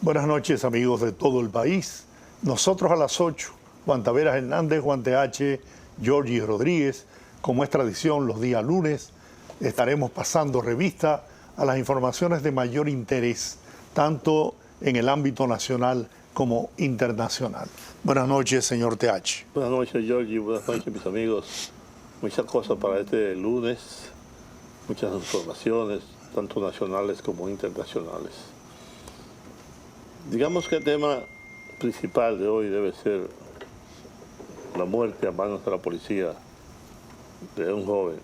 Buenas noches, amigos de todo el país. Nosotros a las 8, Juan Taveras Hernández, Juan TH, Georgie Rodríguez, como es tradición los días lunes, estaremos pasando revista a las informaciones de mayor interés, tanto en el ámbito nacional como internacional. Buenas noches, señor TH. Buenas noches, Georgie. Buenas noches, mis amigos. Muchas cosas para este lunes, muchas informaciones, tanto nacionales como internacionales. Digamos que el tema principal de hoy debe ser la muerte a manos de la policía de un joven,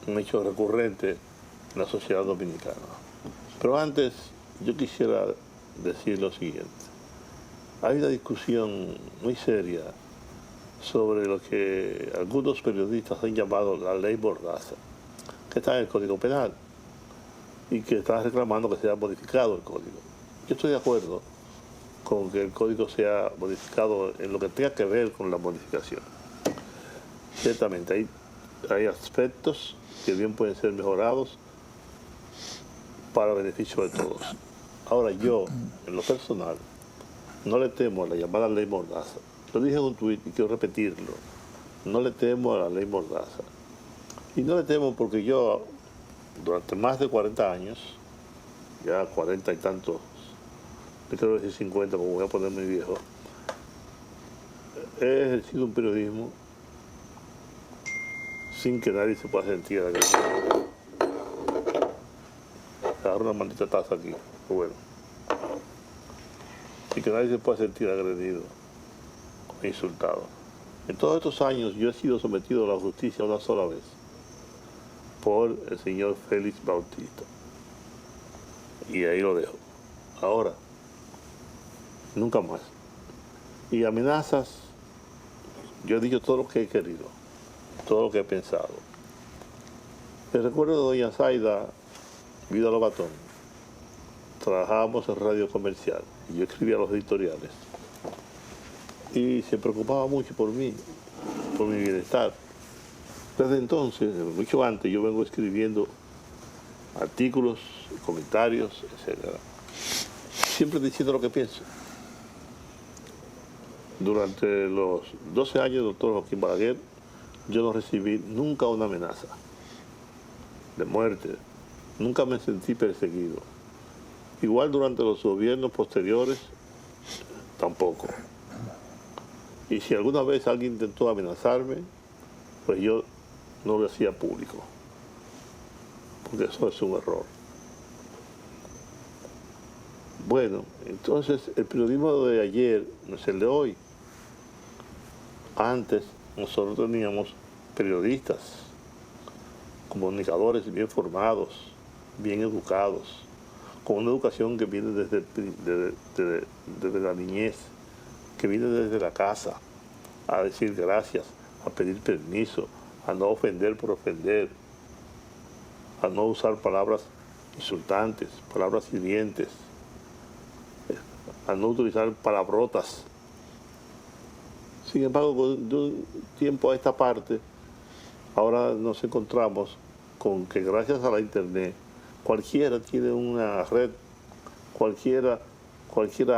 un hecho recurrente en la sociedad dominicana. Pero antes, yo quisiera decir lo siguiente. Hay una discusión muy seria sobre lo que algunos periodistas han llamado la ley Mordaza, que está en el Código Penal y que está reclamando que sea modificado el código. Yo estoy de acuerdo con que el código sea modificado en lo que tenga que ver con la modificación. Ciertamente hay aspectos que bien pueden ser mejorados para beneficio de todos. Ahora yo, en lo personal, no le temo a la llamada ley Mordaza. Lo dije en un tuit y quiero repetirlo. No le temo a la ley Mordaza. Y no le temo porque yo, durante más de 40 años, ya 40 y tantos, no quiero decir 50, como voy a poner muy viejo, he ejercido un periodismo sin que nadie se pueda sentir agredido. Agarro una maldita taza aquí, pero bueno. Sin que nadie se pueda sentir agredido o insultado. En todos estos años yo he sido sometido a la justicia una sola vez por el señor Félix Bautista. Y ahí lo dejo. Ahora, nunca más. Y amenazas, yo he dicho todo lo que he querido, todo lo que he pensado. El recuerdo de doña Zaida Vida Lobatón. Trabajábamos en radio comercial y yo escribía los editoriales. Y se preocupaba mucho por mí, por mi bienestar. Desde entonces, mucho antes, yo vengo escribiendo artículos, comentarios, etc. Siempre diciendo lo que pienso. Durante los 12 años del doctor Joaquín Balaguer, yo no recibí nunca una amenaza de muerte. Nunca me sentí perseguido. Igual durante los gobiernos posteriores, tampoco. Y si alguna vez alguien intentó amenazarme, pues yo no lo hacía público. Porque eso es un error. Bueno, entonces el periodismo de ayer no es el de hoy. Antes nosotros teníamos periodistas, comunicadores bien formados, bien educados, con una educación que viene desde la niñez, que viene desde la casa, a decir gracias, a pedir permiso, a no ofender por ofender, a no usar palabras insultantes, palabras hirientes, a no utilizar palabrotas. Sin embargo, de un tiempo a esta parte, ahora nos encontramos con que gracias a la internet, cualquiera tiene una red, cualquiera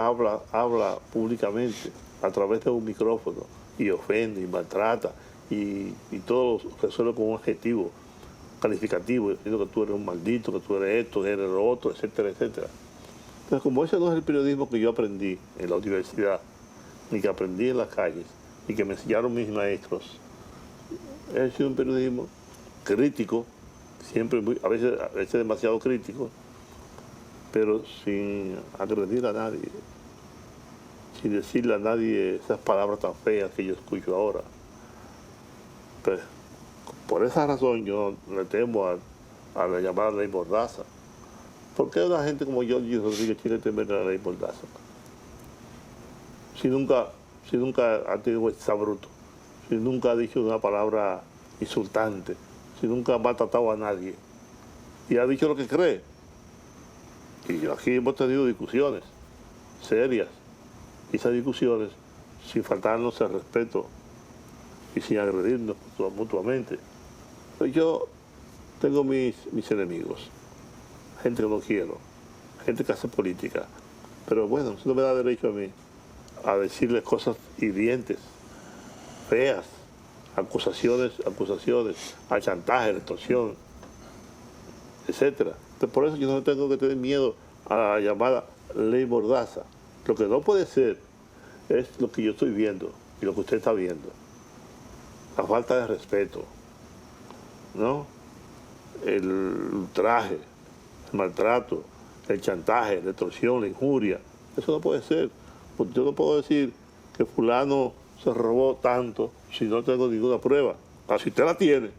habla públicamente a través de un micrófono y ofende y maltrata y todo lo resuelve con un adjetivo calificativo, diciendo que tú eres un maldito, que tú eres esto, que eres lo otro, etcétera, etcétera. Entonces, como ese no es el periodismo que yo aprendí en la universidad, ni que aprendí en las calles, ni que me enseñaron mis maestros, he sido un periodismo crítico, siempre a veces demasiado crítico, pero sin agredir a nadie, sin decirle a nadie esas palabras tan feas que yo escucho ahora. Pues, por esa razón yo le temo a la llamada ley Mordaza. ¿Por qué una gente como Georgie Rodríguez tiene que temer a la ley Mordaza? Si nunca ha tenido un exabrupto, si nunca ha dicho una palabra insultante, si nunca ha maltratado a nadie y ha dicho lo que cree. Y aquí hemos tenido discusiones serias, y esas discusiones sin faltarnos el respeto y sin agredirnos mutuamente. Pues yo tengo mis enemigos, gente que no quiero, gente que hace política, Pero bueno, eso no me da derecho a mí a decirles cosas hirientes, feas, acusaciones, a chantaje, extorsión, etcétera. Entonces, por eso yo no tengo que tener miedo a la llamada ley Mordaza. Lo que no puede ser es lo que yo estoy viendo y lo que usted está viendo. La falta de respeto, ¿no? El ultraje, el maltrato, el chantaje, la extorsión, la injuria. Eso no puede ser. Porque yo no puedo decir que fulano se robó tanto si no tengo ninguna prueba. Ah, si usted la tiene,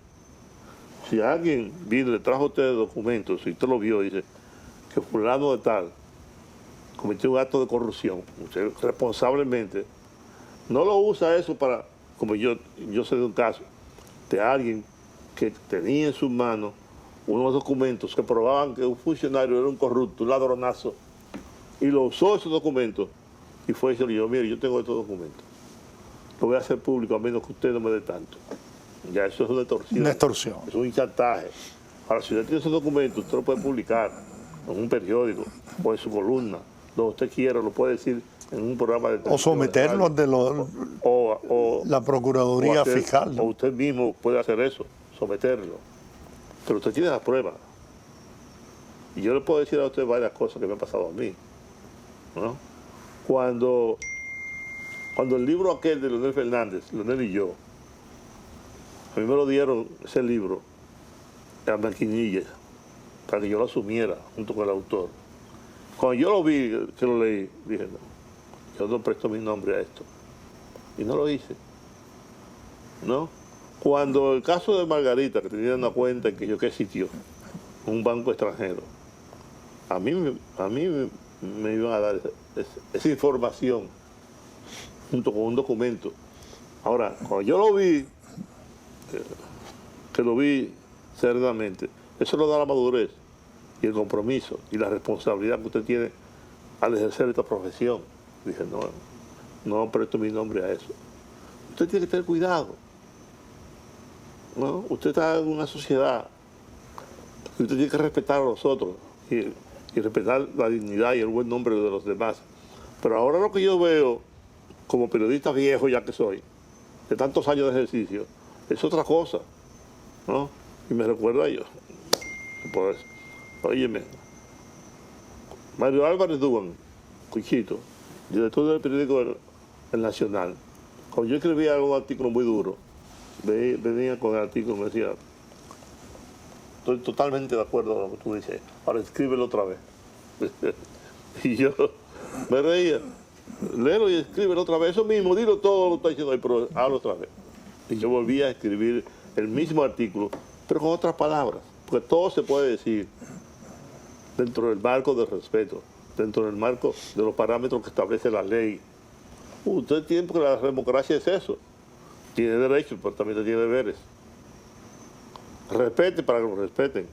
si alguien vino y le trajo a usted documentos, si usted lo vio, dice que fulano de tal cometió un acto de corrupción, usted responsablemente no lo usa eso para, como yo sé de un caso de alguien que tenía en sus manos unos documentos que probaban que un funcionario era un corrupto, un ladronazo, y lo usó esos documentos y fue y se le dijo, mire, yo tengo estos documentos, lo voy a hacer público a menos que usted no me dé tanto. Ya eso es una extorsión. Una extorsión. Es un chantaje. Ahora, si usted tiene esos documentos, usted lo puede publicar en un periódico o en su columna, donde usted quiera, lo puede decir en un programa de televisión. O someterlo ante la Procuraduría Fiscal, ¿no? O usted mismo puede hacer eso, someterlo. Pero usted tiene las pruebas. Y yo le puedo decir a usted varias cosas que me han pasado a mí, ¿no? Cuando el libro aquel de Leonel Fernández, Leonel y yo, a mí me lo dieron ese libro en la maquinilla para que yo lo asumiera junto con el autor. Cuando yo lo vi, que lo leí, dije, no, yo no presto mi nombre a esto. Y no lo hice, ¿no? Cuando el caso de Margarita, que tenía una cuenta en que yo qué sitio, un banco extranjero, a mí me iban a dar esa información junto con un documento. Ahora, cuando yo lo vi, que lo vi seriamente, eso lo da la madurez y el compromiso y la responsabilidad que usted tiene al ejercer esta profesión. Dije, no presto mi nombre a eso. Usted tiene que tener cuidado, ¿no? Usted está en una sociedad y usted tiene que respetar a los otros y respetar la dignidad y el buen nombre de los demás. Pero ahora lo que yo veo, como periodista viejo ya que soy, de tantos años de ejercicio, es otra cosa, ¿no? Y me recuerda yo, pues, óyeme, Mario Álvarez Dugan, Cuchito, director del periódico El Nacional, cuando yo escribía algún artículo muy duro, venía con el artículo y me decía, estoy totalmente de acuerdo con lo que tú dices, ahora escríbelo otra vez. Y yo me reía, léelo y escríbelo otra vez, eso mismo, dilo todo lo que está diciendo ahí, pero hazlo otra vez. Y yo volví a escribir el mismo artículo, pero con otras palabras, porque todo se puede decir dentro del marco del respeto, dentro del marco de los parámetros que establece la ley. Usted tiene, porque la democracia es eso, tiene derechos, pero también tiene deberes. Respete para que lo respeten.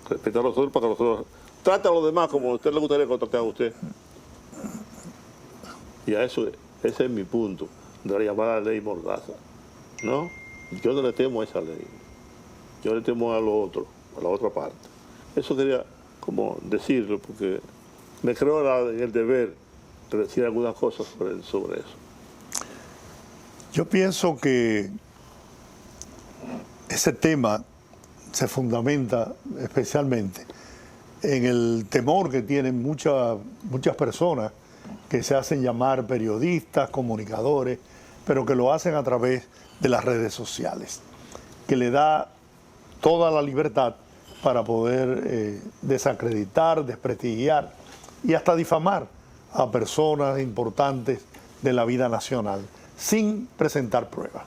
Respete a los otros para que los otros... Trate a los demás como a usted le gustaría que lo traten a usted. Y a eso, ese es mi punto de la llamada ley Mordaza, ¿no? Yo no le temo a esa ley. Yo le temo a lo otro, a la otra parte. Eso quería como decirlo porque me creo en el deber de decir algunas cosas sobre eso. Yo pienso que ese tema se fundamenta especialmente en el temor que tienen muchas personas que se hacen llamar periodistas, comunicadores, pero que lo hacen a través de las redes sociales, que le da toda la libertad para poder desacreditar, desprestigiar y hasta difamar a personas importantes de la vida nacional sin presentar pruebas.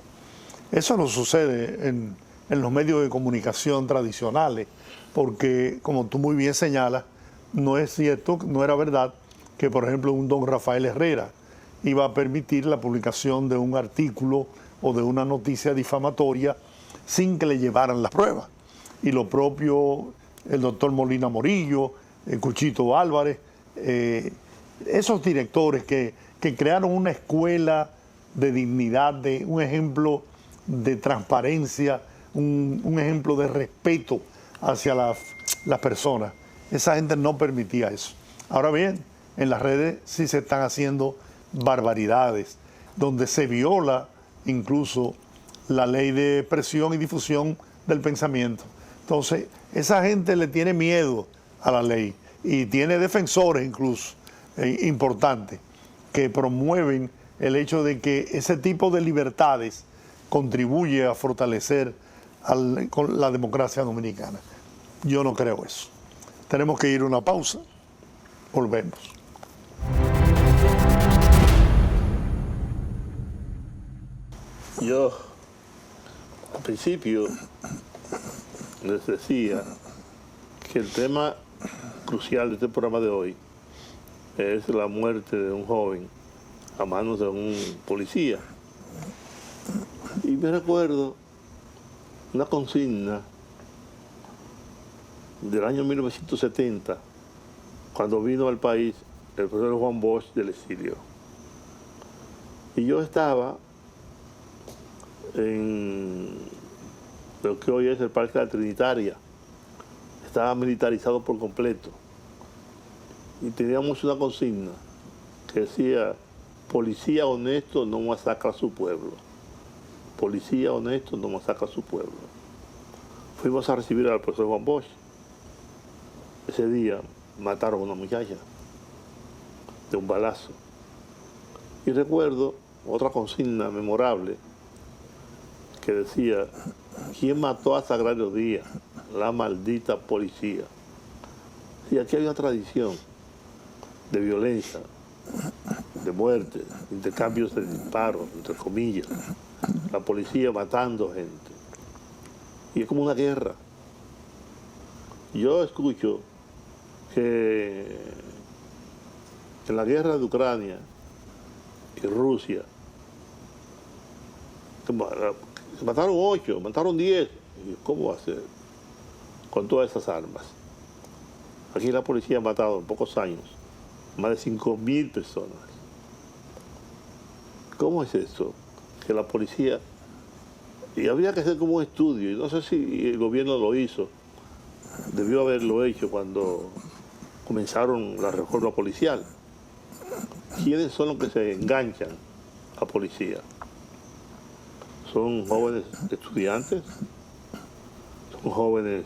Eso no sucede en los medios de comunicación tradicionales, porque, como tú muy bien señalas, no es cierto, no era verdad que, por ejemplo, un don Rafael Herrera iba a permitir la publicación de un artículo o de una noticia difamatoria sin que le llevaran las pruebas. Y lo propio el doctor Molina Morillo, el Cuchito Álvarez, esos directores que crearon una escuela de dignidad, de un ejemplo de transparencia, un ejemplo de respeto hacia las personas. Esa gente no permitía eso. Ahora bien, en las redes sí se están haciendo barbaridades, donde se viola incluso la ley de expresión y difusión del pensamiento. Entonces, esa gente le tiene miedo a la ley y tiene defensores incluso importantes que promueven el hecho de que ese tipo de libertades contribuye a fortalecer con la democracia dominicana. Yo no creo eso. Tenemos que ir a una pausa. Volvemos. Yo, al principio, les decía que el tema crucial de este programa de hoy es la muerte de un joven a manos de un policía. Y me recuerdo una consigna del año 1970, cuando vino al país el profesor Juan Bosch del exilio. Y yo estaba en lo que hoy es el Parque de la Trinitaria. Estaba militarizado por completo. Y teníamos una consigna que decía: policía honesto no masacra a su pueblo. Policía honesto no masacra a su pueblo. Fuimos a recibir al profesor Juan Bosch. Ese día mataron a una muchacha de un balazo. Y recuerdo otra consigna memorable que decía: ¿quién mató a Sagrario Díaz? La maldita policía. Y aquí hay una tradición de violencia, de muerte, de intercambios de disparos, entre comillas, la policía matando gente. Y es como una guerra. Yo escucho que en la guerra de Ucrania y Rusia se mataron 8, mataron 10. ¿Cómo va a ser con todas esas armas? Aquí la policía ha matado en pocos años más de 5.000 personas. ¿Cómo es eso? Que la policía... Y habría que hacer como un estudio, y no sé si el gobierno lo hizo, debió haberlo hecho cuando comenzaron la reforma policial. ¿Quiénes son los que se enganchan a policía? ¿Son jóvenes estudiantes? ¿Son jóvenes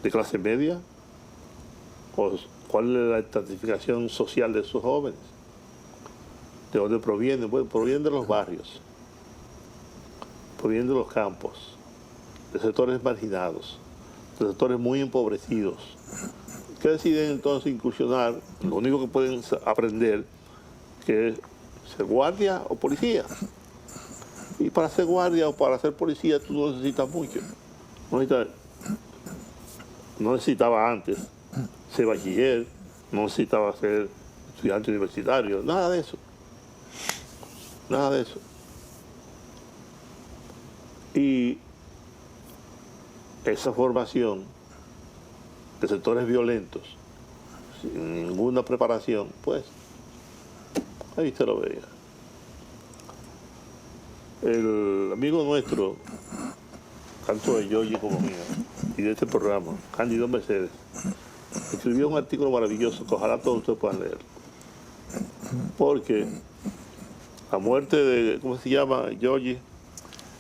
de clase media? ¿O cuál es la estratificación social de esos jóvenes? ¿De dónde provienen? Bueno, provienen de los barrios, provienen de los campos, de sectores marginados, de sectores muy empobrecidos, que deciden entonces incursionar. Lo único que pueden aprender que es ser guardia o policía. Y para ser guardia o para ser policía tú no necesitas mucho. No necesitaba antes ser bachiller, no necesitaba ser estudiante universitario, nada de eso. Nada de eso. Y esa formación de sectores violentos, sin ninguna preparación, pues, ahí se lo veía. El amigo nuestro, tanto de Giorgi como mío, y de este programa, Cándido Mercedes, escribió un artículo maravilloso que ojalá todos ustedes puedan leer. Porque la muerte de, ¿cómo se llama, Giorgi?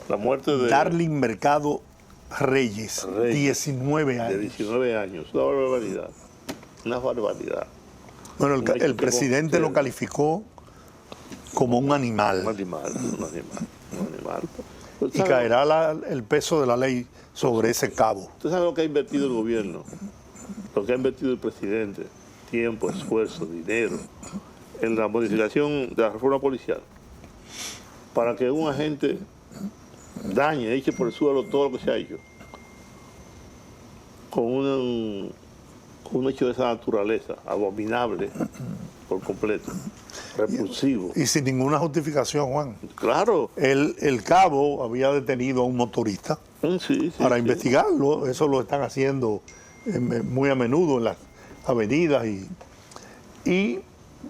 La muerte de... Darling Mercado Reyes, 19 años. De 19 años, una barbaridad. Una barbaridad. Bueno, el presidente lo calificó como un animal. Un animal. Y caerá el peso de la ley sobre ese cabo. ¿Usted sabe lo que ha invertido el gobierno? Lo que ha invertido el presidente: tiempo, esfuerzo, dinero, en la modificación de la reforma policial, para que un agente dañe, eche por el suelo todo lo que se ha hecho, con un hecho de esa naturaleza, abominable por completo, repulsivo. Y sin ninguna justificación, Juan. Claro. El cabo había detenido a un motorista para investigarlo. Eso lo están haciendo muy a menudo en las avenidas. Y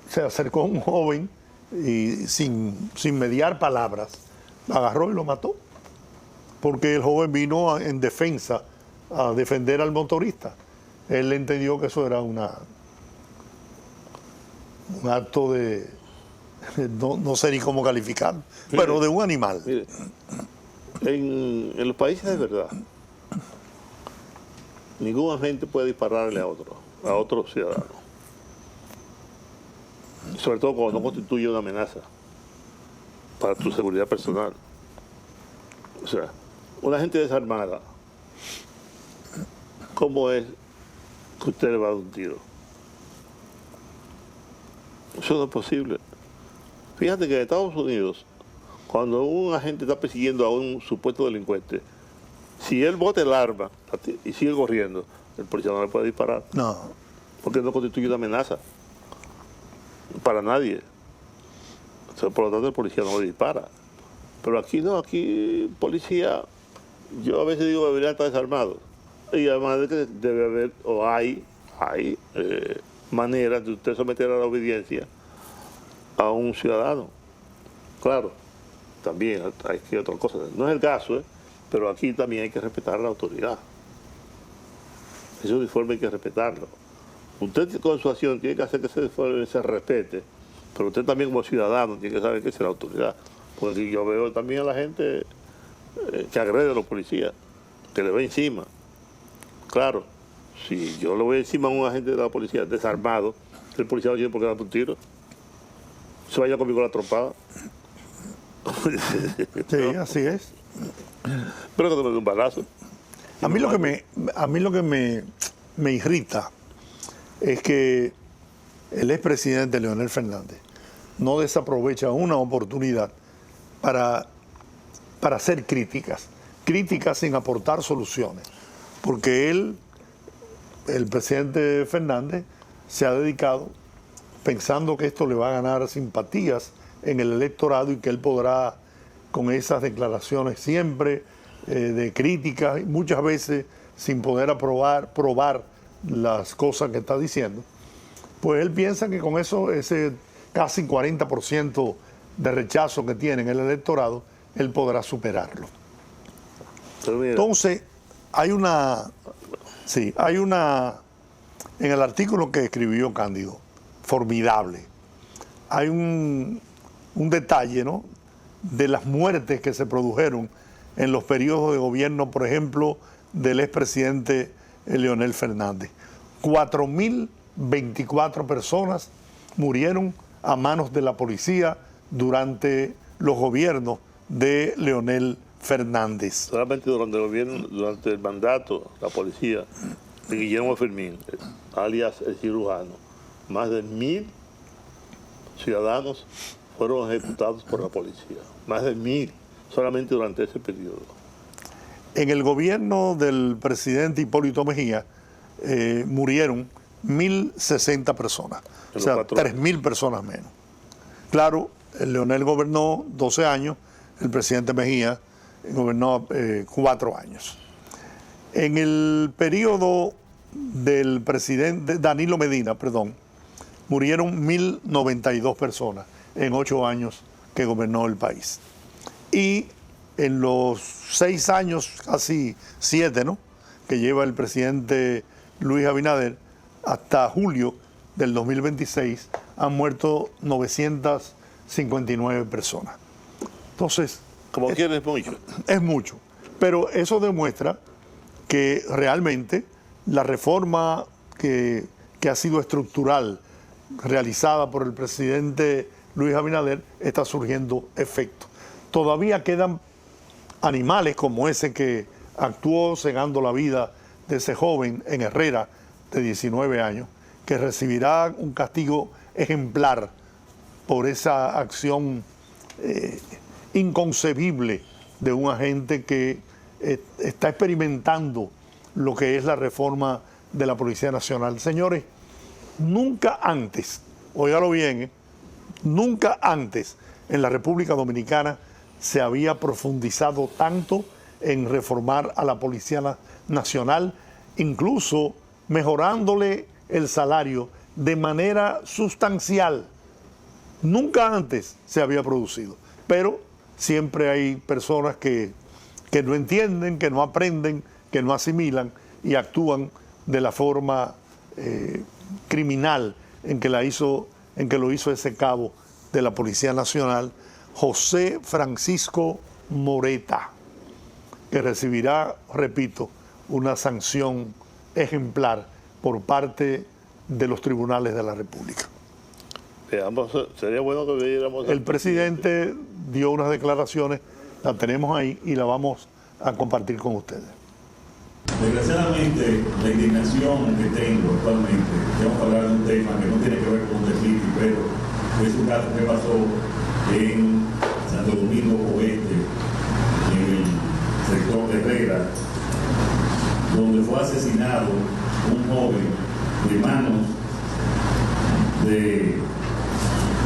se acercó un joven y sin mediar palabras, lo agarró y lo mató. Porque el joven vino en defensa a defender al motorista. Él entendió que eso era un acto de, no sé ni cómo calificar, pero de un animal. Mire, en los países de verdad, ningún agente puede dispararle a otro ciudadano. Sobre todo cuando no constituye una amenaza para tu seguridad personal. O sea, una gente desarmada, ¿cómo es que usted le va a dar un tiro? Eso no es posible. Fíjate que en Estados Unidos, cuando un agente está persiguiendo a un supuesto delincuente, si él bota el arma y sigue corriendo, el policía no le puede disparar. No. Porque no constituye una amenaza para nadie. O sea, por lo tanto, el policía no le dispara. Pero aquí no, aquí policía, yo a veces digo, debería estar desarmado. Y además de que debe haber, o hay maneras de usted someter a la obediencia a un ciudadano. Claro, también hay que otra cosa. No es el caso, pero aquí también hay que respetar la autoridad. Ese uniforme hay que respetarlo. Usted con su acción tiene que hacer que ese uniforme se respete, pero usted también como ciudadano tiene que saber que es la autoridad. Porque aquí yo veo también a la gente que agrede a los policías, que le ve encima. Claro, si yo le voy encima a un agente de la policía desarmado, el policía no tiene por qué darme un tiro. Se vaya conmigo a la trompada. Sí, así es. Pero que te mete un balazo. A mí lo que me irrita es que el expresidente Leonel Fernández no desaprovecha una oportunidad para hacer críticas sin aportar soluciones. Porque el presidente Fernández, se ha dedicado pensando que esto le va a ganar simpatías en el electorado y que él podrá, con esas declaraciones siempre de críticas, muchas veces sin poder probar las cosas que está diciendo, pues él piensa que con eso, ese casi 40% de rechazo que tiene en el electorado, él podrá superarlo. Entonces, hay una, en el artículo que escribió Cándido, formidable, hay un detalle, ¿no?, de las muertes que se produjeron en los periodos de gobierno, por ejemplo, del expresidente Leonel Fernández. 4.024 personas murieron a manos de la policía durante los gobiernos de Leonel Fernández. Solamente durante el gobierno, durante el mandato, la policía de Guillermo Fermín, alias el cirujano, más de 1.000 ciudadanos fueron ejecutados por la policía. Más de 1.000, solamente durante ese periodo. En el gobierno del presidente Hipólito Mejía murieron 1.060 personas, o sea, 3.000 personas menos. Claro, el Leonel gobernó 12 años, el presidente Mejía gobernó 4 años. En el periodo del presidente Danilo Medina, murieron 1.092 personas en 8 años que gobernó el país. Y en los 6 años, casi 7, ¿no?, que lleva el presidente Luis Abinader, hasta julio del 2026, han muerto 959 personas. Entonces, como quiera es mucho. Es mucho. Pero eso demuestra que realmente la reforma que ha sido estructural, realizada por el presidente Luis Abinader, está surgiendo efecto. Todavía quedan animales como ese que actuó cegando la vida de ese joven en Herrera de 19 años, que recibirá un castigo ejemplar por esa acción inconcebible de un agente que está experimentando lo que es la reforma de la Policía Nacional. Señores, nunca antes, óigalo bien, nunca antes en la República Dominicana se había profundizado tanto en reformar a la Policía Nacional, incluso mejorándole el salario de manera sustancial. Nunca antes se había producido, pero siempre hay personas que no entienden, que no aprenden, que no asimilan y actúan de la forma criminal en que la hizo en que lo hizo ese cabo de la Policía Nacional, José Francisco Moreta, que recibirá, repito, una sanción ejemplar por parte de los tribunales de la República. Veamos, sería bueno que viéramos. El presidente dio unas declaraciones, las tenemos ahí y las vamos a compartir con ustedes. Desgraciadamente, la indignación que tengo actualmente, vamos a hablar de un tema que no tiene que ver con Texliti, pero es un caso que pasó en Santo Domingo Oeste, en el sector de Herrera, donde fue asesinado un joven de manos de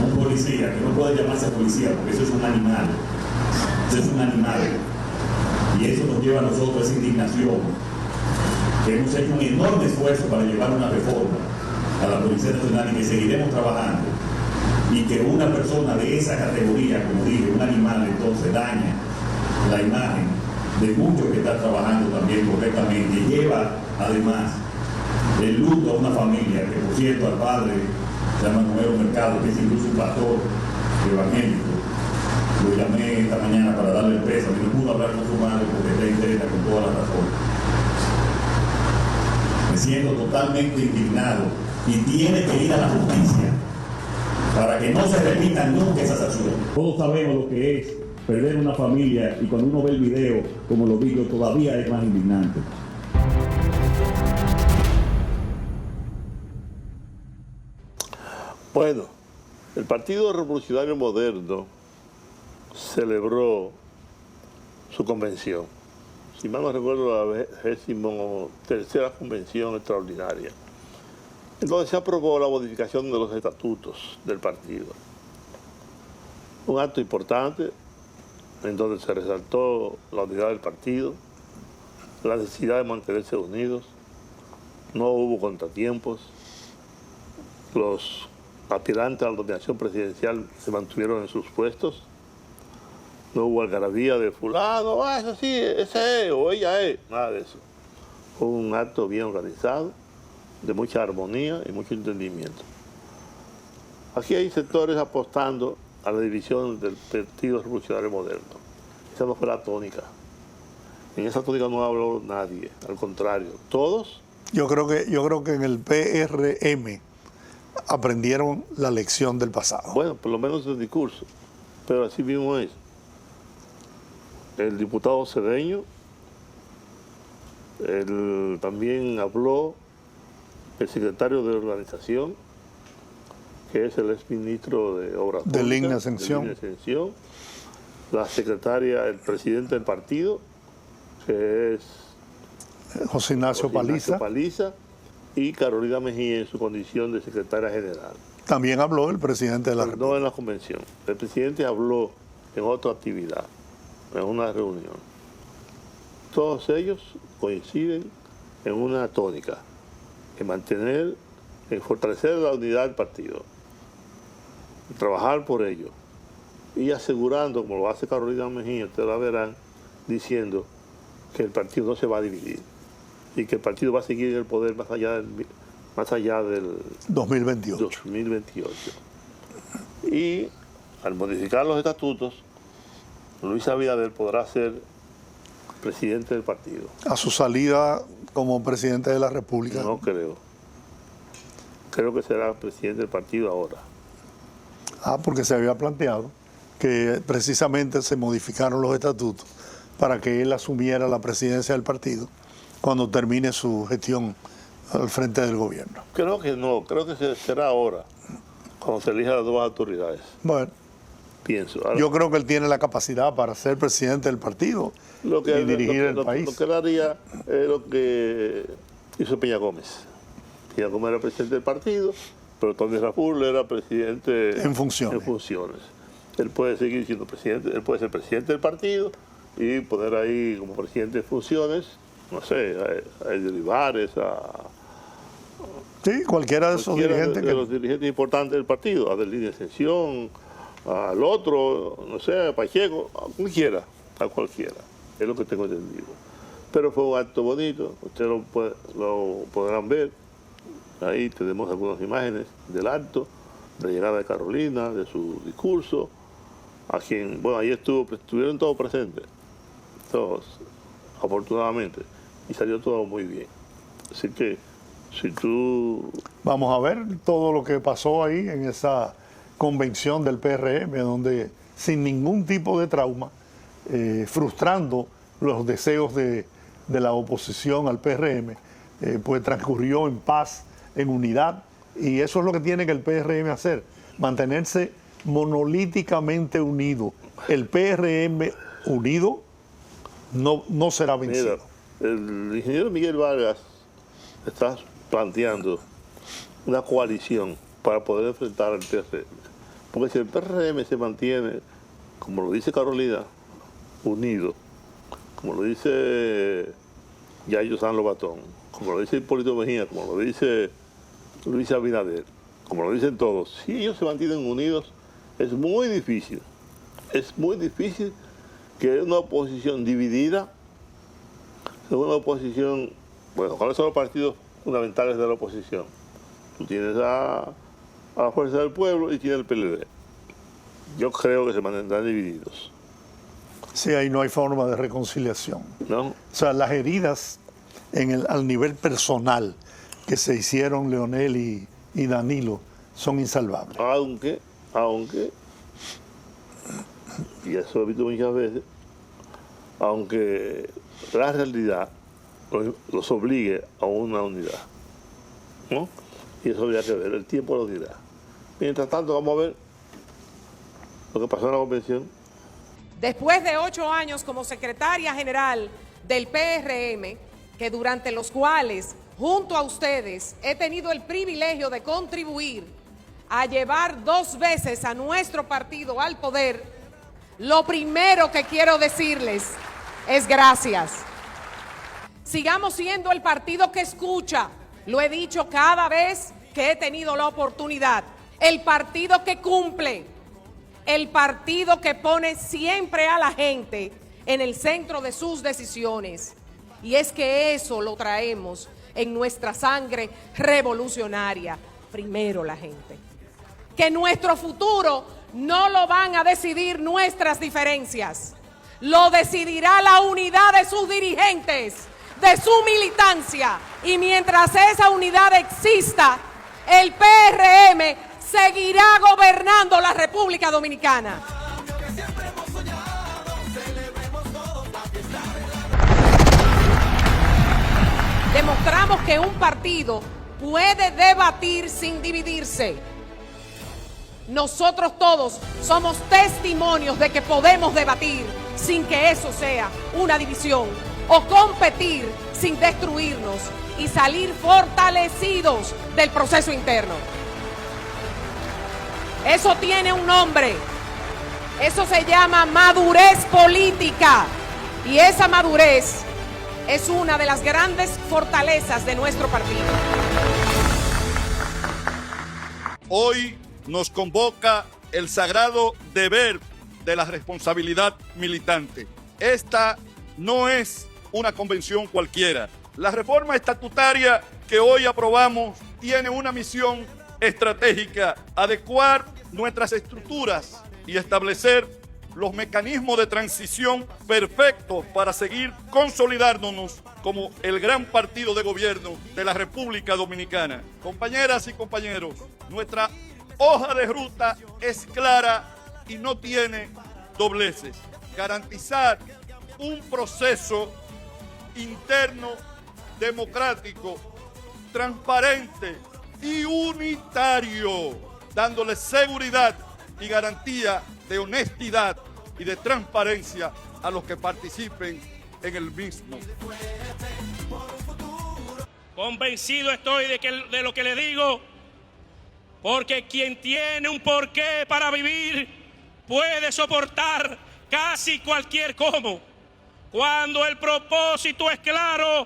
un policía, que no puede llamarse policía porque eso es un animal, eso es un animal, y eso nos lleva a nosotros a esa indignación, que hemos hecho un enorme esfuerzo para llevar una reforma a la Policía Nacional y que seguiremos trabajando, y que una persona de esa categoría, como dije, un animal, entonces daña la imagen de muchos que están trabajando también correctamente, y lleva además el luto a una familia, que por cierto al padre se llama Romero Mercado, que es incluso un pastor evangélico. Lo llamé esta mañana para darle el pésame, no pudo hablar con su madre porque está interna con toda la razón. Me siento totalmente indignado y tiene que ir a la justicia para que no se repitan nunca esas acciones. Todos sabemos lo que es perder una familia, y cuando uno ve el video, como lo vi yo, todavía es más indignante. Bueno, el Partido Revolucionario Moderno celebró su convención. Si mal no recuerdo, la 23ª convención extraordinaria, en donde se aprobó la modificación de los estatutos del partido. Un acto importante en donde se resaltó la unidad del partido, la necesidad de mantenerse unidos, no hubo contratiempos, los aspirantes a la nominación presidencial se mantuvieron en sus puestos, no hubo algarabía de fulano, eso sí, ese es, o ella es, nada de eso. Fue un acto bien organizado, de mucha armonía y mucho entendimiento. Aquí hay sectores apostando a la división del Partido Revolucionario Moderno. Esa no fue la tónica. En esa tónica no habló nadie, al contrario, todos. Yo creo que en el PRM aprendieron la lección del pasado. Bueno, por lo menos el discurso, pero así mismo es. El diputado Cedeño, también habló el secretario de organización, que es el exministro de Obras Públicas, de Línea Ascensión, la secretaria, el presidente del partido, que es José Ignacio Paliza, y Carolina Mejía en su condición de secretaria general. También habló el presidente de la República. No en la convención. El presidente habló en otra actividad, en una reunión. Todos ellos coinciden en una tónica, en fortalecer la unidad del partido, en trabajar por ello, y asegurando, como lo hace Carolina Mejía, ustedes la verán, diciendo que el partido no se va a dividir y que el partido va a seguir en el poder más allá del 2028. Y al modificar los estatutos, Luis Abinader podrá ser presidente del partido. A su salida como presidente de la República. No creo. Creo que será presidente del partido ahora. Porque se había planteado que precisamente se modificaron los estatutos para que él asumiera la presidencia del partido cuando termine su gestión al frente del gobierno. Creo que no, creo que será ahora, cuando se elijan las nuevas autoridades. Bueno, pienso. Ahora, yo creo que él tiene la capacidad para ser presidente del partido y dirigir el país. Lo que él haría es lo que hizo Peña Gómez. Peña Gómez era presidente del partido, pero Tony Raful era presidente en funciones. Él puede seguir siendo presidente, él puede ser presidente del partido y poner ahí como presidente de funciones, no sé, a Olivares, sí, cualquiera de esos dirigentes. De los dirigentes importantes del partido, a Línea Ascensión, al otro, no sé, a Pacheco, a cualquiera. Es lo que tengo entendido. Pero fue un acto bonito, ustedes lo podrán ver. Ahí tenemos algunas imágenes del acto, la llegada de Carolina, de su discurso, a quien, bueno, ahí estuvieron todos presentes, todos, afortunadamente, y salió todo muy bien. Así que, si tú... Vamos a ver todo lo que pasó ahí en esa convención del PRM, donde sin ningún tipo de trauma, frustrando los deseos de la oposición al PRM, pues transcurrió en paz, en unidad, y eso es lo que tiene que el PRM hacer, mantenerse monolíticamente unido. El PRM unido no será vencido. Mira, el ingeniero Miguel Vargas está planteando una coalición para poder enfrentar al PRM. Porque si el PRM se mantiene, como lo dice Carolina, unido, como lo dice Yayo San Lobatón, como lo dice Hipólito Mejía, como lo dice Luis Abinader, como lo dicen todos, si ellos se mantienen unidos, es muy difícil que una oposición dividida, una oposición, bueno, ¿cuáles son los partidos fundamentales de la oposición? Tú tienes a la Fuerza del Pueblo y tienes el PLD. Yo creo que se mantendrán divididos. Sí, ahí no hay forma de reconciliación. ¿No? O sea, las heridas al nivel personal que se hicieron Leonel y Danilo son insalvables. Aunque, y eso lo he visto muchas veces, aunque la realidad los obligue a una unidad, ¿no? Y eso habría que ver, el tiempo lo dirá. Mientras tanto, vamos a ver lo que pasó en la convención. Después de 8 años como secretaria general del PRM, que durante los cuales, junto a ustedes, he tenido el privilegio de contribuir a llevar 2 veces a nuestro partido al poder, lo primero que quiero decirles es gracias. Sigamos siendo el partido que escucha, lo he dicho cada vez que he tenido la oportunidad, el partido que cumple, el partido que pone siempre a la gente en el centro de sus decisiones. Y es que eso lo traemos en nuestra sangre revolucionaria. Primero la gente. Que nuestro futuro no lo van a decidir nuestras diferencias. Lo decidirá la unidad de sus dirigentes, de su militancia. Y mientras esa unidad exista, el PRM seguirá gobernando la República Dominicana. Demostramos que un partido puede debatir sin dividirse. Nosotros todos somos testimonios de que podemos debatir sin que eso sea una división, o competir sin destruirnos y salir fortalecidos del proceso interno. Eso tiene un nombre, eso se llama madurez política, y esa madurez es una de las grandes fortalezas de nuestro partido. Hoy nos convoca el sagrado deber de la responsabilidad militante. Esta no es una convención cualquiera. La reforma estatutaria que hoy aprobamos tiene una misión estratégica: adecuar nuestras estructuras y establecer los mecanismos de transición perfectos para seguir consolidándonos como el gran partido de gobierno de la República Dominicana. Compañeras y compañeros, nuestra hoja de ruta es clara y no tiene dobleces. Garantizar un proceso interno, democrático, transparente y unitario, dándole seguridad y garantía de honestidad y de transparencia a los que participen en el mismo. Convencido estoy de lo que le digo, porque quien tiene un porqué para vivir puede soportar casi cualquier cómo. Cuando el propósito es claro,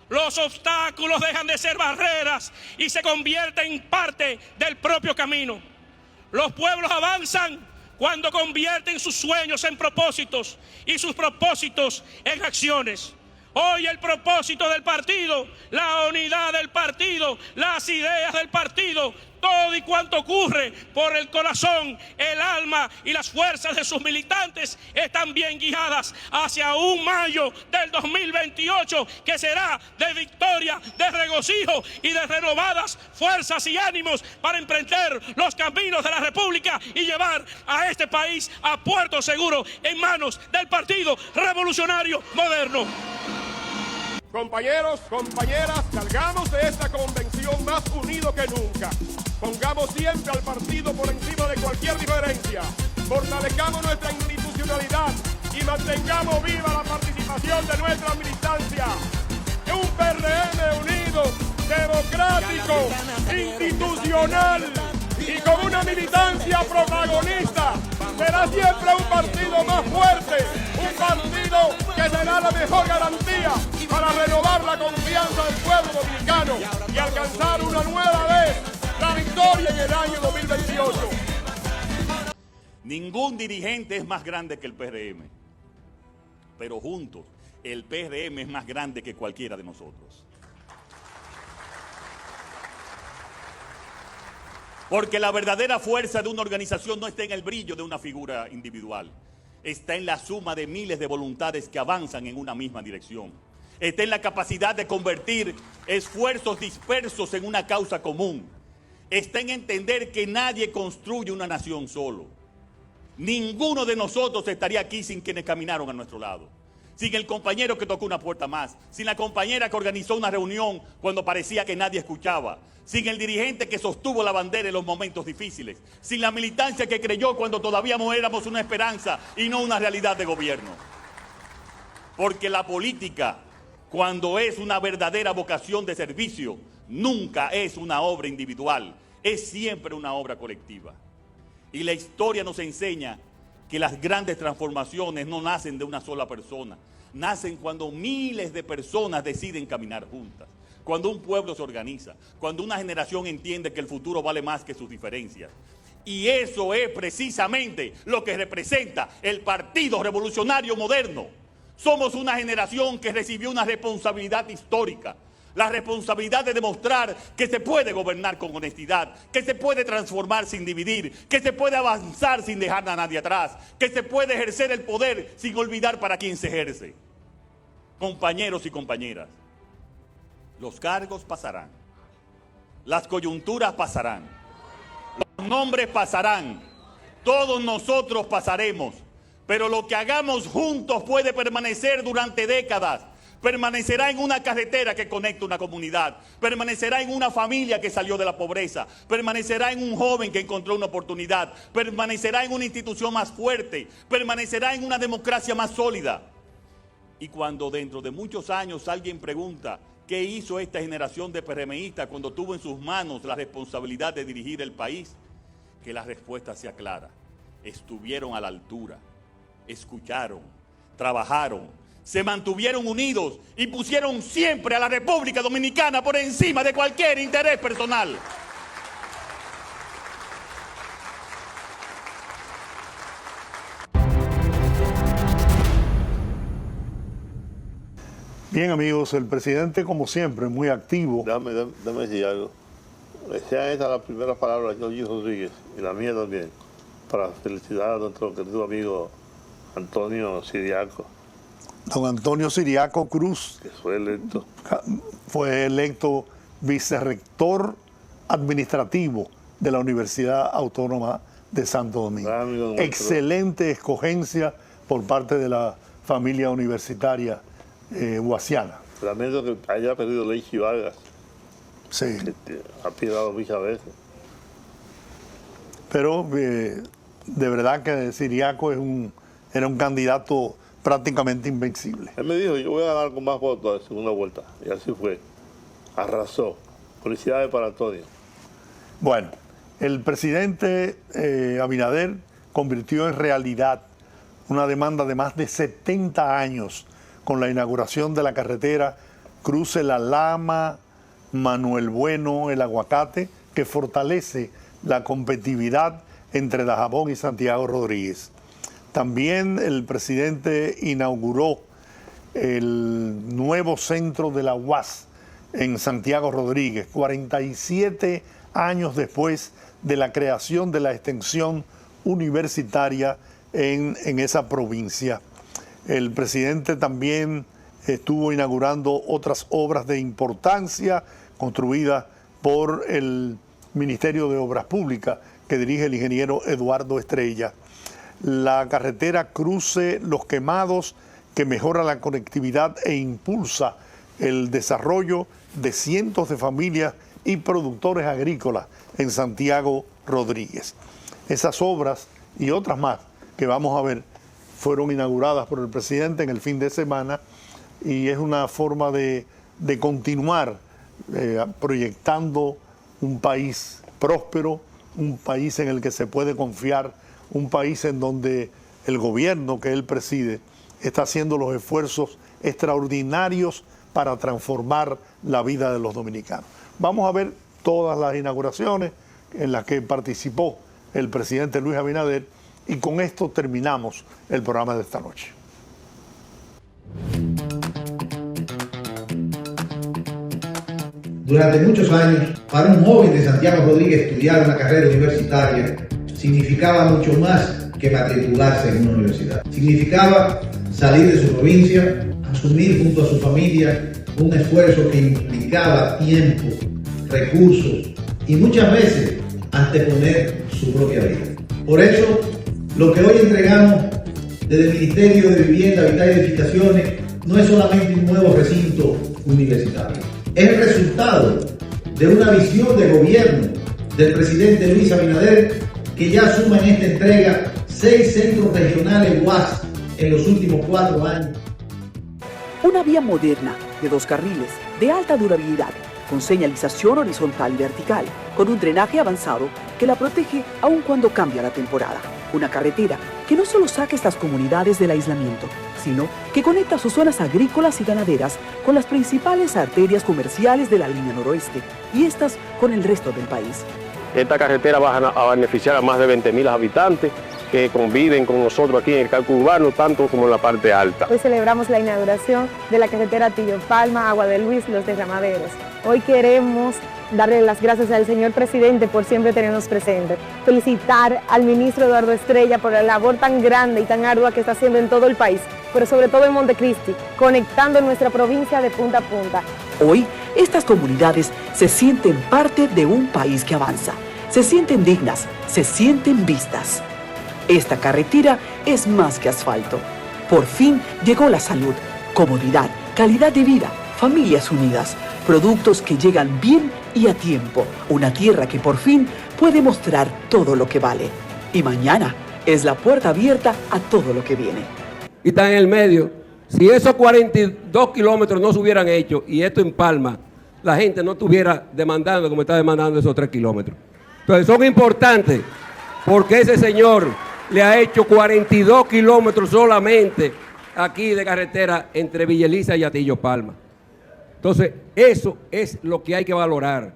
los obstáculos dejan de ser barreras y se convierten en parte del propio camino. Los pueblos avanzan cuando convierten sus sueños en propósitos y sus propósitos en acciones. Hoy el propósito del partido, la unidad del partido, las ideas del partido, todo y cuanto ocurre por el corazón, el alma y las fuerzas de sus militantes están bien guiadas hacia un mayo del 2028 que será de victoria, de regocijo y de renovadas fuerzas y ánimos para emprender los caminos de la República y llevar a este país a puerto seguro en manos del Partido Revolucionario Moderno. Compañeros, compañeras, salgamos de esta convención más unidos que nunca. Pongamos siempre al partido por encima de cualquier diferencia. Fortalezcamos nuestra institucionalidad y mantengamos viva la participación de nuestra militancia. Un PRM unido, democrático, institucional y con una militancia protagonista. Será siempre un partido más fuerte, un partido que será la mejor garantía para renovar la confianza del pueblo dominicano y alcanzar una nueva vez la victoria en el año 2028. Ningún dirigente es más grande que el PRM, pero juntos el PRM es más grande que cualquiera de nosotros. Porque la verdadera fuerza de una organización no está en el brillo de una figura individual, está en la suma de miles de voluntades que avanzan en una misma dirección. Está en la capacidad de convertir esfuerzos dispersos en una causa común. Está en entender que nadie construye una nación solo. Ninguno de nosotros estaría aquí sin quienes caminaron a nuestro lado. Sin el compañero que tocó una puerta más, sin la compañera que organizó una reunión cuando parecía que nadie escuchaba, sin el dirigente que sostuvo la bandera en los momentos difíciles, sin la militancia que creyó cuando todavía no éramos una esperanza y no una realidad de gobierno. Porque la política, cuando es una verdadera vocación de servicio, nunca es una obra individual, es siempre una obra colectiva. Y la historia nos enseña que las grandes transformaciones no nacen de una sola persona, nacen cuando miles de personas deciden caminar juntas, cuando un pueblo se organiza, cuando una generación entiende que el futuro vale más que sus diferencias. Y eso es precisamente lo que representa el Partido Revolucionario Moderno. Somos una generación que recibió una responsabilidad histórica. La responsabilidad de demostrar que se puede gobernar con honestidad, que se puede transformar sin dividir, que se puede avanzar sin dejar a nadie atrás, que se puede ejercer el poder sin olvidar para quién se ejerce. Compañeros y compañeras, los cargos pasarán, las coyunturas pasarán, los nombres pasarán, todos nosotros pasaremos, pero lo que hagamos juntos puede permanecer durante décadas. Permanecerá en una carretera que conecta una comunidad, permanecerá en una familia que salió de la pobreza, permanecerá en un joven que encontró una oportunidad, permanecerá en una institución más fuerte, permanecerá en una democracia más sólida. Y cuando dentro de muchos años alguien pregunta qué hizo esta generación de PRMistas cuando tuvo en sus manos la responsabilidad de dirigir el país, que la respuesta sea clara. Estuvieron a la altura, escucharon, trabajaron, se mantuvieron unidos y pusieron siempre a la República Dominicana por encima de cualquier interés personal. Bien, amigos, el presidente, como siempre, muy activo. Dame decir algo. Sean estas las primeras palabras de Jorge Rodríguez y la mía también, para felicitar a nuestro querido amigo Antonio Siriaco. Don Antonio Siriaco Cruz, Que fue electo vicerrector administrativo de la Universidad Autónoma de Santo Domingo. Excelente escogencia por parte de la familia universitaria guasiana. Lamento que haya perdido Leichi Vargas. Sí. Que ha piedado muchas veces. Pero de verdad que Siriaco era un candidato prácticamente invencible. Él me dijo, yo voy a ganar con más votos de segunda vuelta. Y así fue. Arrasó. Felicidades para Antonio. Bueno, el presidente Abinader convirtió en realidad una demanda de más de 70 años con la inauguración de la carretera Cruce La Lama, Manuel Bueno, El Aguacate, que fortalece la competitividad entre Dajabón y Santiago Rodríguez. También el presidente inauguró el nuevo centro de la UAS en Santiago Rodríguez, 47 años después de la creación de la extensión universitaria en esa provincia. El presidente también estuvo inaugurando otras obras de importancia construidas por el Ministerio de Obras Públicas que dirige el ingeniero Eduardo Estrella. La carretera Cruce Los Quemados, que mejora la conectividad e impulsa el desarrollo de cientos de familias y productores agrícolas en Santiago Rodríguez. Esas obras y otras más que vamos a ver fueron inauguradas por el presidente en el fin de semana y es una forma de continuar proyectando un país próspero, un país en el que se puede confiar, un país en donde el gobierno que él preside está haciendo los esfuerzos extraordinarios para transformar la vida de los dominicanos. Vamos a ver todas las inauguraciones en las que participó el presidente Luis Abinader y con esto terminamos el programa de esta noche. Durante muchos años, para un joven de Santiago Rodríguez estudiar una carrera universitaria significaba mucho más que matricularse en una universidad. Significaba salir de su provincia, asumir junto a su familia un esfuerzo que implicaba tiempo, recursos y muchas veces anteponer su propia vida. Por eso, lo que hoy entregamos desde el Ministerio de Vivienda, Habitat y Edificaciones no es solamente un nuevo recinto universitario. Es el resultado de una visión de gobierno del presidente Luis Abinader, que ya suma en esta entrega 6 centros regionales UAS en los últimos 4 años. Una vía moderna de 2 carriles, de alta durabilidad, con señalización horizontal y vertical, con un drenaje avanzado que la protege aun cuando cambia la temporada. Una carretera que no solo saca estas comunidades del aislamiento, sino que conecta sus zonas agrícolas y ganaderas con las principales arterias comerciales de la línea noroeste y estas con el resto del país. Esta carretera va a beneficiar a más de 20.000 habitantes que conviven con nosotros aquí en el casco urbano, tanto como en la parte alta. Hoy celebramos la inauguración de la carretera Tillo Palma, Agua de Luis, Los Derramaderos. Hoy queremos darle las gracias al señor presidente por siempre tenernos presentes. Felicitar al ministro Eduardo Estrella por la labor tan grande y tan ardua que está haciendo en todo el país, pero sobre todo en Montecristi, conectando nuestra provincia de punta a punta. Hoy, estas comunidades se sienten parte de un país que avanza, se sienten dignas, se sienten vistas. Esta carretera es más que asfalto. Por fin llegó la salud, comodidad, calidad de vida, familias unidas, productos que llegan bien y a tiempo. Una tierra que por fin puede mostrar todo lo que vale. Y mañana es la puerta abierta a todo lo que viene. Y está en el medio. Si esos 42 kilómetros no se hubieran hecho y esto en Palma, la gente no estuviera demandando como está demandando esos 3 kilómetros. Entonces son importantes porque ese señor le ha hecho 42 kilómetros solamente aquí de carretera entre Villa Elisa y Atillo Palma. Entonces, eso es lo que hay que valorar.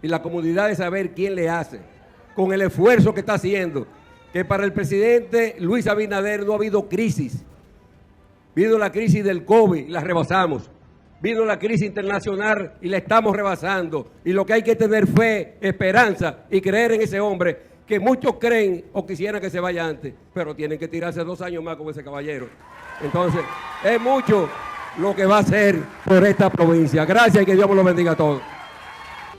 Y la comunidad de saber quién le hace, con el esfuerzo que está haciendo, que para el presidente Luis Abinader no ha habido crisis. Vino la crisis del COVID y la rebasamos. Vino la crisis internacional y la estamos rebasando. Y lo que hay que tener fe, esperanza y creer en ese hombre, que muchos creen o quisieran que se vaya antes, pero tienen que tirarse 2 años más como ese caballero. Entonces, es mucho lo que va a hacer por esta provincia. Gracias y que Dios me lo bendiga a todos.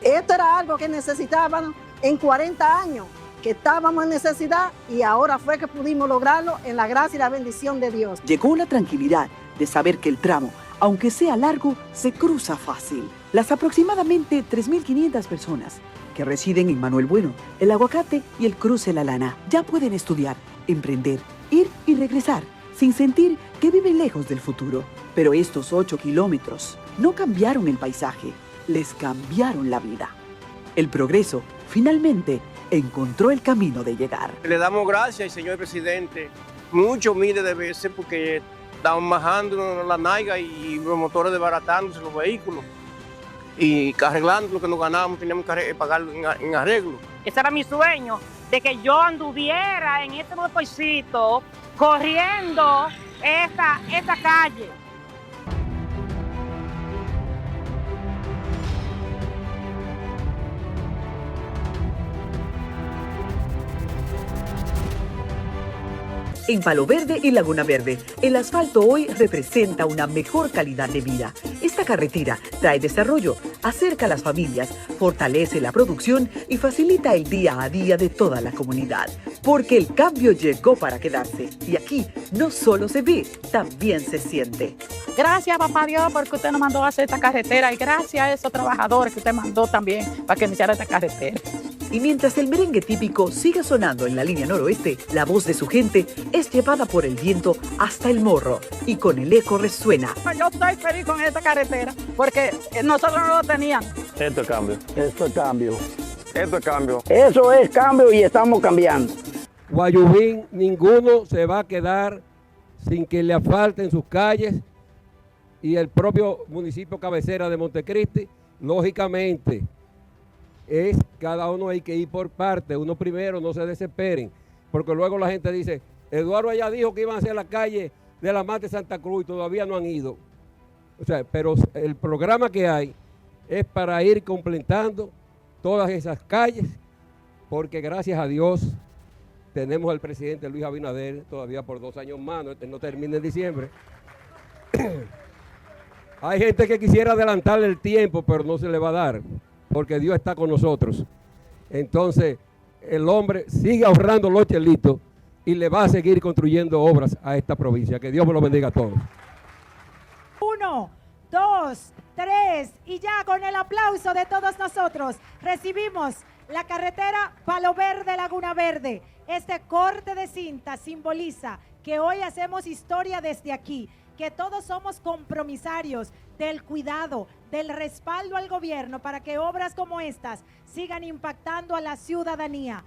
Esto era algo que necesitábamos en 40 años, que estábamos en necesidad y ahora fue que pudimos lograrlo en la gracia y la bendición de Dios. Llegó la tranquilidad de saber que el tramo, aunque sea largo, se cruza fácil. Las aproximadamente 3.500 personas que residen en Manuel Bueno, El Aguacate y el Cruce La Lana ya pueden estudiar, emprender, ir y regresar sin sentir que viven lejos del futuro. Pero estos 8 kilómetros no cambiaron el paisaje, les cambiaron la vida. El progreso finalmente encontró el camino de llegar. Le damos gracias al señor presidente muchos miles de veces porque estamos bajando la naiga y los motores desbaratándose los vehículos y arreglando lo que nos ganamos, tenemos que pagarlo en arreglo. Ese era mi sueño, de que yo anduviera en este motorcito corriendo esta calle. En Palo Verde y Laguna Verde, el asfalto hoy representa una mejor calidad de vida. Esta carretera trae desarrollo, acerca a las familias, fortalece la producción y facilita el día a día de toda la comunidad. Porque el cambio llegó para quedarse. Y aquí no solo se ve, también se siente. Gracias, papá Dios, porque usted nos mandó a hacer esta carretera y gracias a esos trabajadores que usted mandó también para que iniciara esta carretera. Y mientras el merengue típico sigue sonando en la línea noroeste, la voz de su gente es llevada por el viento hasta el morro y con el eco resuena. Yo estoy feliz con esta carretera porque nosotros no lo teníamos. Esto es cambio. Esto es cambio. Esto es cambio. Eso es cambio y estamos cambiando. Guayubín, ninguno se va a quedar sin que le asfalten sus calles, y el propio municipio cabecera de Montecristi, lógicamente, cada uno hay que ir por parte, uno primero, no se desesperen, porque luego la gente dice, Eduardo allá dijo que iban a hacer la calle de la Mata de Santa Cruz y todavía no han ido. O sea, pero el programa que hay es para ir completando todas esas calles, porque gracias a Dios tenemos al presidente Luis Abinader todavía por 2 años más, no termina en diciembre. Hay gente que quisiera adelantarle el tiempo, pero no se le va a dar, porque Dios está con nosotros. Entonces, el hombre sigue ahorrando los chelitos y le va a seguir construyendo obras a esta provincia. Que Dios me lo bendiga a todos. 1, 2, 3 y ya con el aplauso de todos nosotros recibimos la carretera Palo Verde Laguna Verde. Este corte de cinta simboliza que hoy hacemos historia desde aquí, que todos somos compromisarios del cuidado, del respaldo al gobierno para que obras como estas sigan impactando a la ciudadanía.